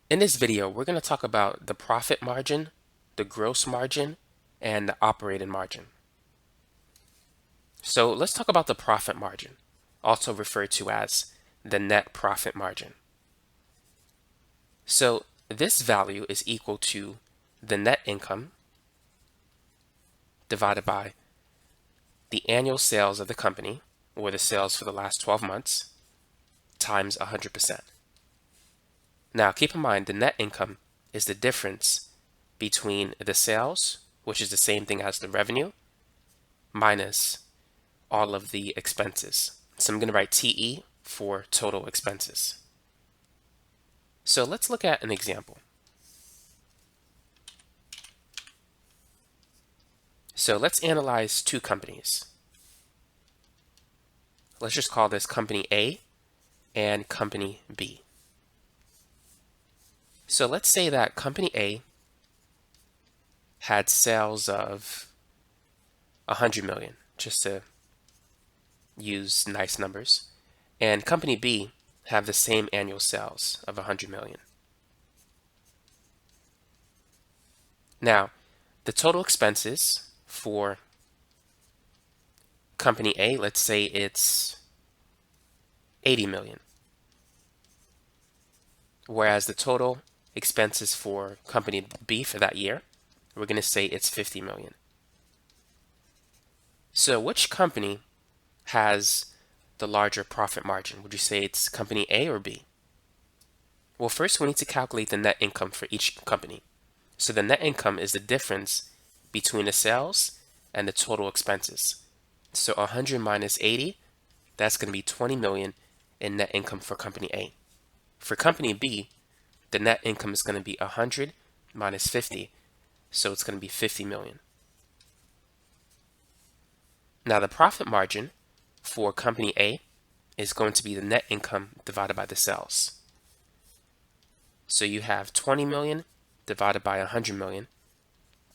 In this video, we're going to talk about the profit margin, the gross margin, and the operating margin. So let's talk about the profit margin, also referred to as the net profit margin. So this value is equal to the net income divided by the annual sales of the company, or the sales for the last 12 months, times 100%. Now keep in mind the net income is the difference between the sales, which is the same thing as the revenue, minus all of the expenses. So I'm going to write TE for total expenses. So let's look at an example. So let's analyze two companies. Let's just call this company A and company B. So let's say that company A had sales of 100 million, just to use nice numbers, and company B have the same annual sales of 100 million. Now, the total expenses for company A, let's say it's 80 million, whereas the total expenses for company B for that year, we're going to say it's 50 million. So which company has the larger profit margin? Would you say it's company A or B? Well, first we need to calculate the net income for each company. So the net income is the difference between the sales and the total expenses. So 100 minus 80, that's going to be 20 million in net income for company A. For company B, the net income is going to be 100 minus 50, so it's going to be 50 million. Now the profit margin for company A is going to be the net income divided by the sales. So you have 20 million divided by 100 million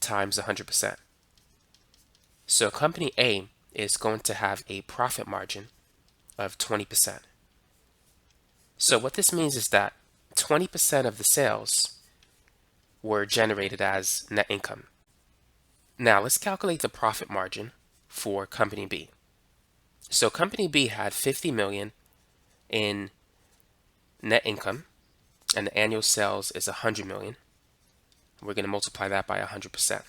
times 100%. So company A is going to have a profit margin of 20%. So what this means is that 20% of the sales were generated as net income. Now let's calculate the profit margin for company B. So company B had 50 million in net income, and the annual sales is 100 million. We're going to multiply that by 100%.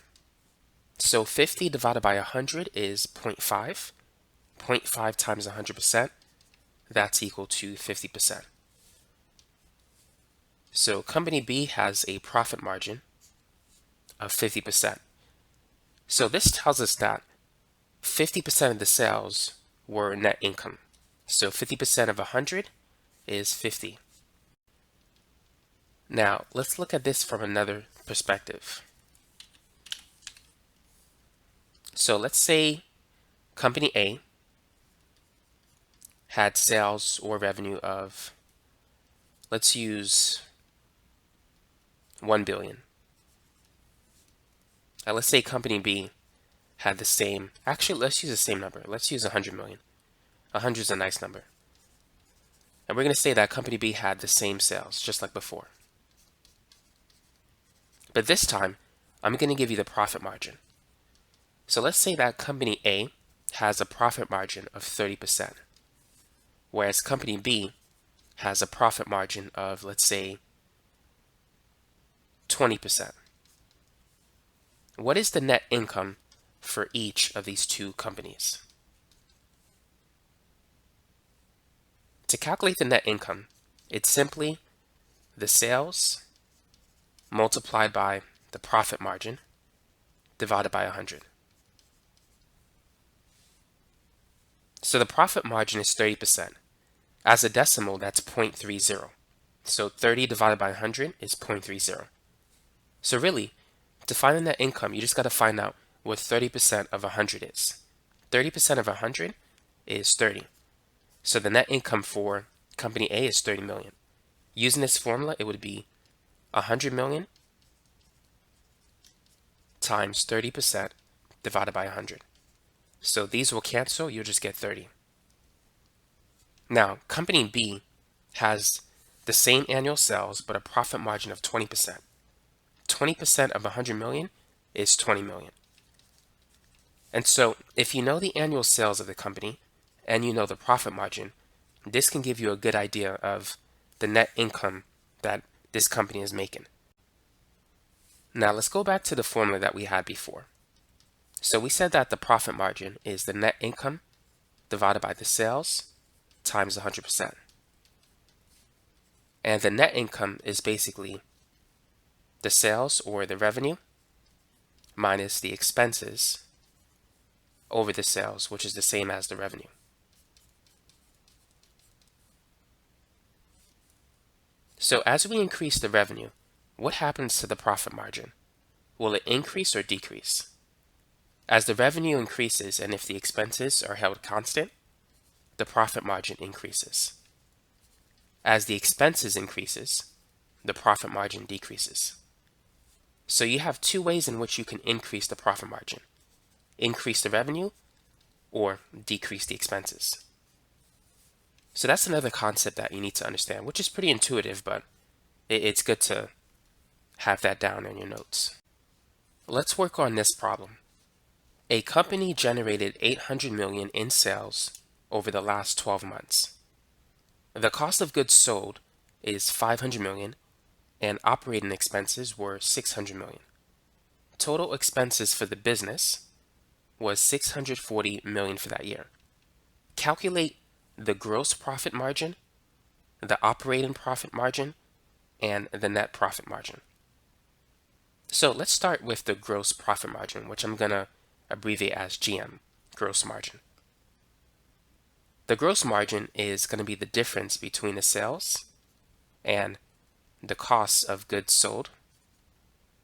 So 50 divided by 100 is 0.5. 0.5 times 100%, that's equal to 50%. So company B has a profit margin of 50%. So this tells us that 50% of the sales were net income. So 50% of 100 is 50. Now let's look at this from another perspective. So let's say company A had sales or revenue of, let's use 1 billion. Now let's say company B had the same, actually let's use the same number. Let's use 100 million. 100 is a nice number. And we're going to say that company B had the same sales, just like before. But this time, I'm going to give you the profit margin. So let's say that company A has a profit margin of 30%, whereas company B has a profit margin of, let's say, 20%. What is the net income for each of these two companies? To calculate the net income, it's simply the sales multiplied by the profit margin divided by 100. So the profit margin is 30%. As a decimal, that's 0.30. So 30 divided by 100 is 0.30. So really, to find the net income, you just got to find out what 30% of 100 is. 30% of 100 is 30. So the net income for company A is 30 million. Using this formula, it would be 100 million times 30% divided by 100. So these will cancel, you'll just get 30. Now, company B has the same annual sales, but a profit margin of 20%. 20% of 100 million is 20 million. And so if you know the annual sales of the company and you know the profit margin, this can give you a good idea of the net income that this company is making. Now let's go back to the formula that we had before. So we said that the profit margin is the net income divided by the sales times 100%. And the net income is basically the sales or the revenue minus the expenses over the sales, which is the same as the revenue. So as we increase the revenue, what happens to the profit margin? Will it increase or decrease? As the revenue increases and if the expenses are held constant, the profit margin increases. As the expenses increases, the profit margin decreases. So you have two ways in which you can increase the profit margin. Increase the revenue or decrease the expenses. So that's another concept that you need to understand, which is pretty intuitive, but it's good to have that down in your notes. Let's work on this problem. A company generated 800 million in sales over the last 12 months. The cost of goods sold is 500 million and operating expenses were 600 million. Total expenses for the business was 640 million for that year. Calculate the gross profit margin, the operating profit margin, and the net profit margin. So let's start with the gross profit margin, which I'm going to abbreviate as GM, gross margin. The gross margin is going to be the difference between the sales and the costs of goods sold,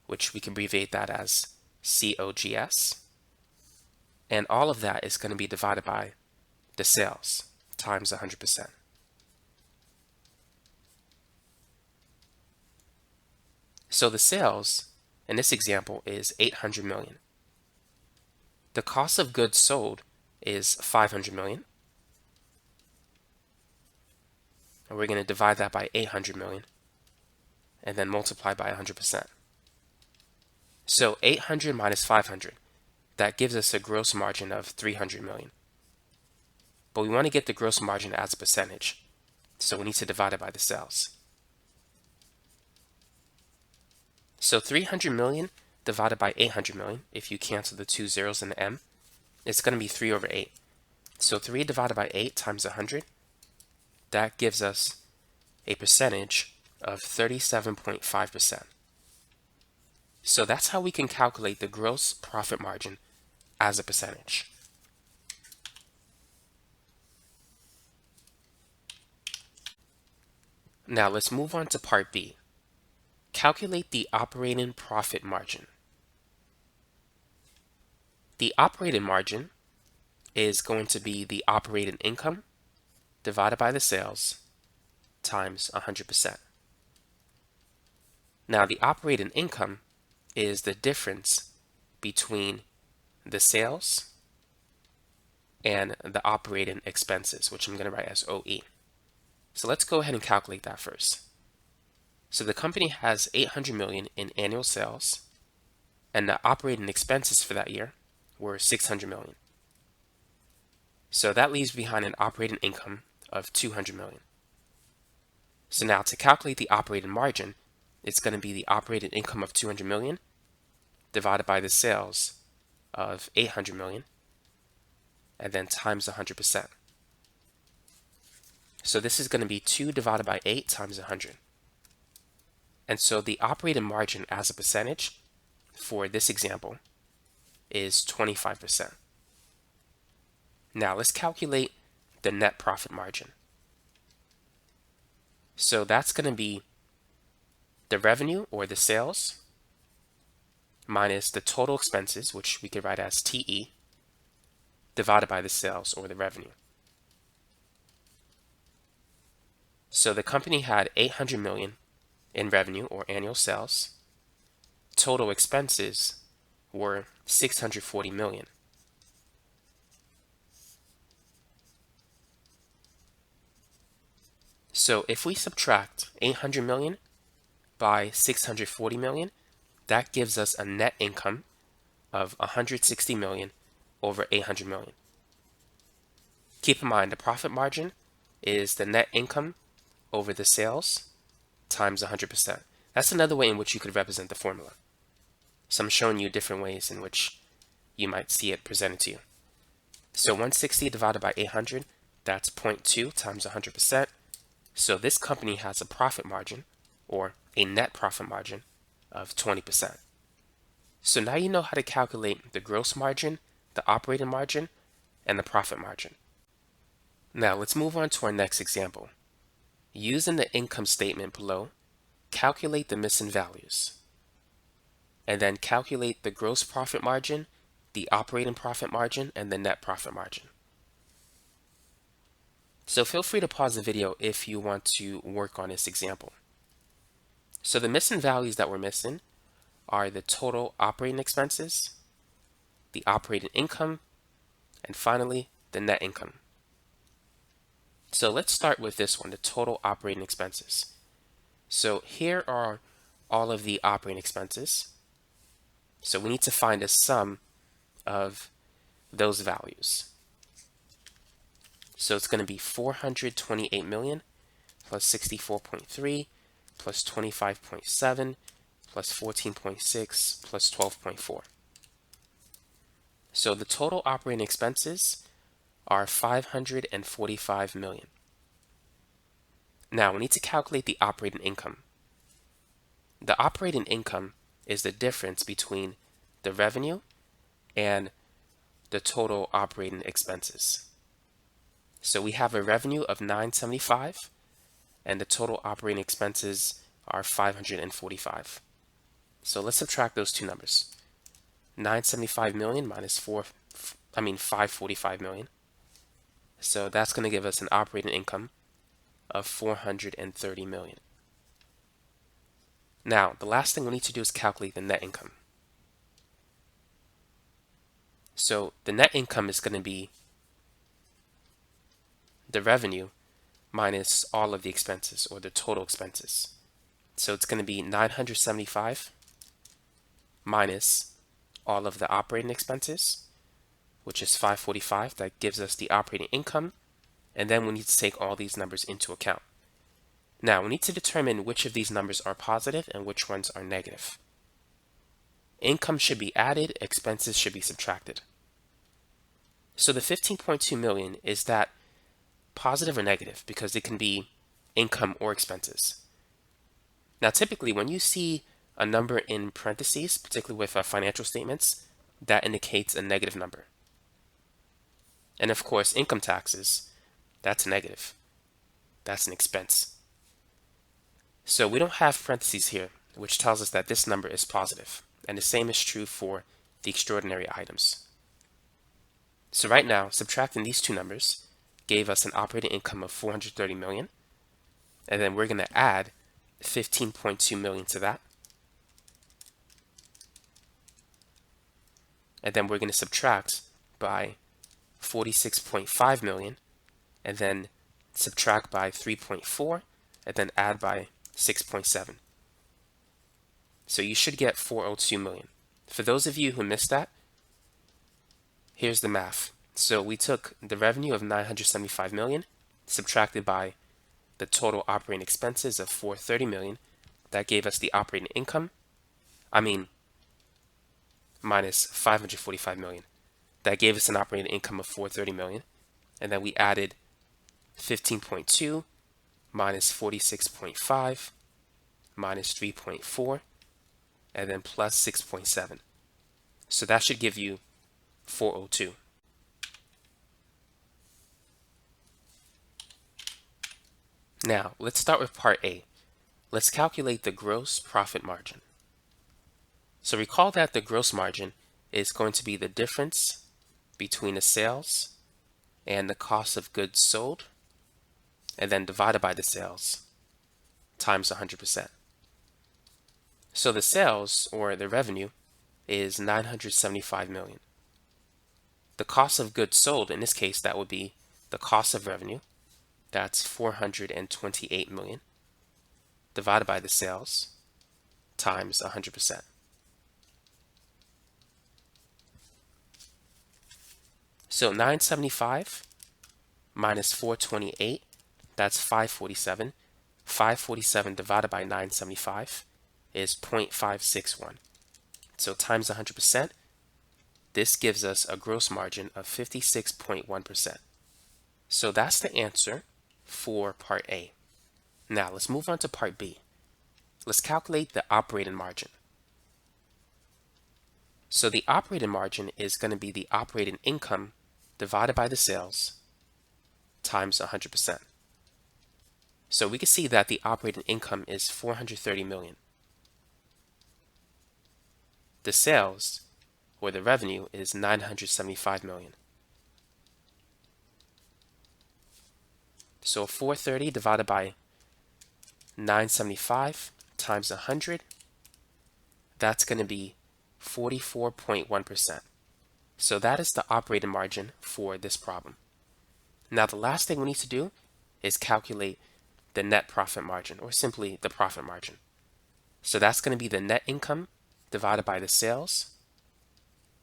which we can abbreviate that as COGS. And all of that is going to be divided by the sales times 100%. So the sales in this example is 800 million. The cost of goods sold is 500 million. And we're going to divide that by 800 million and then multiply by 100%. So 800 minus 500, that gives us a gross margin of 300 million. But we want to get the gross margin as a percentage, so we need to divide it by the sales. So 300 million divided by 800 million, if you cancel the two zeros and the m, it's going to be 3 over 8. So 3 divided by 8 times 100, that gives us a percentage of 37.5%. So that's how we can calculate the gross profit margin as a percentage. Now let's move on to part B. Calculate the operating profit margin. The operating margin is going to be the operating income divided by the sales times 100%. Now the operating income is the difference between the sales and the operating expenses, which I'm going to write as OE. So let's go ahead and calculate that first. So the company has 800 million in annual sales and the operating expenses for that year were 600 million. So that leaves behind an operating income of 200 million. So now to calculate the operating margin, it's going to be the operating income of 200 million divided by the sales of 800 million and then times 100%. So this is going to be 2 divided by 8 times 100. And so the operating margin as a percentage for this example is 25%. Now let's calculate the net profit margin. So that's going to be the revenue or the sales minus the total expenses, which we could write as TE, divided by the sales or the revenue. So the company had 800 million in revenue or annual sales. Total expenses were 640 million. So if we subtract 800 million by 640 million, that gives us a net income of 160 million over 800 million. Keep in mind the profit margin is the net income over the sales times 100%. That's another way in which you could represent the formula. So I'm showing you different ways in which you might see it presented to you. So 160 divided by 800, that's 0.2 times 100%. So this company has a profit margin, or a net profit margin, of 20%. So now you know how to calculate the gross margin, the operating margin, and the profit margin. Now let's move on to our next example. Using the income statement below, calculate the missing values, and then calculate the gross profit margin, the operating profit margin, and the net profit margin. So feel free to pause the video if you want to work on this example. So the missing values that we're missing are the total operating expenses, the operating income, and finally the net income. So let's start with this one, the total operating expenses. So here are all of the operating expenses. So we need to find a sum of those values. So it's going to be 428 million plus 64.3 plus 25.7 plus 14.6 plus 12.4. So the total operating expenses are 545 million. Now we need to calculate the operating income. The operating income is the difference between the revenue and the total operating expenses. So we have a revenue of 975 and the total operating expenses are 545. So let's subtract those two numbers. 975 million minus 545 million. So that's going to give us an operating income of 430 million. Now, the last thing we need to do is calculate the net income. So the net income is going to be the revenue minus all of the expenses, or the total expenses. So it's going to be 975 minus all of the operating expenses, which is 545. That gives us the operating income. And then we need to take all these numbers into account. Now we need to determine which of these numbers are positive and which ones are negative. Income should be added, expenses should be subtracted. So the 15.2 million, is that positive or negative? Because it can be income or expenses. Now typically when you see a number in parentheses, particularly with financial statements, that indicates a negative number. And of course income taxes, that's negative. That's an expense. So we don't have parentheses here, which tells us that this number is positive. And the same is true for the extraordinary items. So right now, subtracting these two numbers gave us an operating income of 430 million. And then we're going to add 15.2 million to that. And then we're going to subtract by 46.5 million, and then subtract by 3.4, and then add by 6.7. So you should get 402 million. For those of you who missed that, here's the math. So we took the revenue of 975 million, subtracted by the total operating expenses of 430 million. That gave us the operating income. Minus 545 million. That gave us an operating income of 430 million. And then we added 15.2 minus 46.5 minus 3.4, and then plus 6.7. So that should give you 402. Now, let's start with part A. Let's calculate the gross profit margin. So recall that the gross margin is going to be the difference between the sales and the cost of goods sold, and then divided by the sales times 100%. So the sales, or the revenue, is 975 million. The cost of goods sold, in this case, that would be the cost of revenue, that's 428 million, divided by the sales times 100%. So 975 minus 428, that's 547. 547 divided by 975 is 0.561. So times 100%, this gives us a gross margin of 56.1%. So that's the answer for part A. Now let's move on to part B. Let's calculate the operating margin. So the operating margin is going to be the operating income divided by the sales times 100%. So we can see that the operating income is 430 million. The sales, or the revenue, is 975 million. So 430 divided by 975 times 100, that's going to be 44.1%. So that is the operating margin for this problem. Now the last thing we need to do is calculate the net profit margin, or simply the profit margin. So that's going to be the net income divided by the sales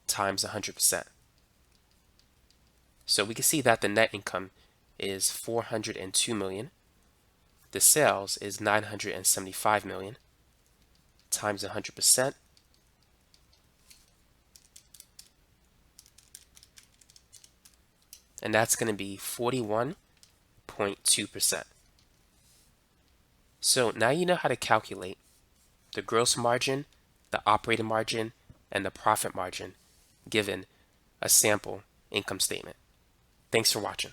times 100%. So we can see that the net income is 402 million. The sales is 975 million times 100%. And that's going to be 41.2%. So now you know how to calculate the gross margin, the operating margin, and the profit margin given a sample income statement. Thanks for watching.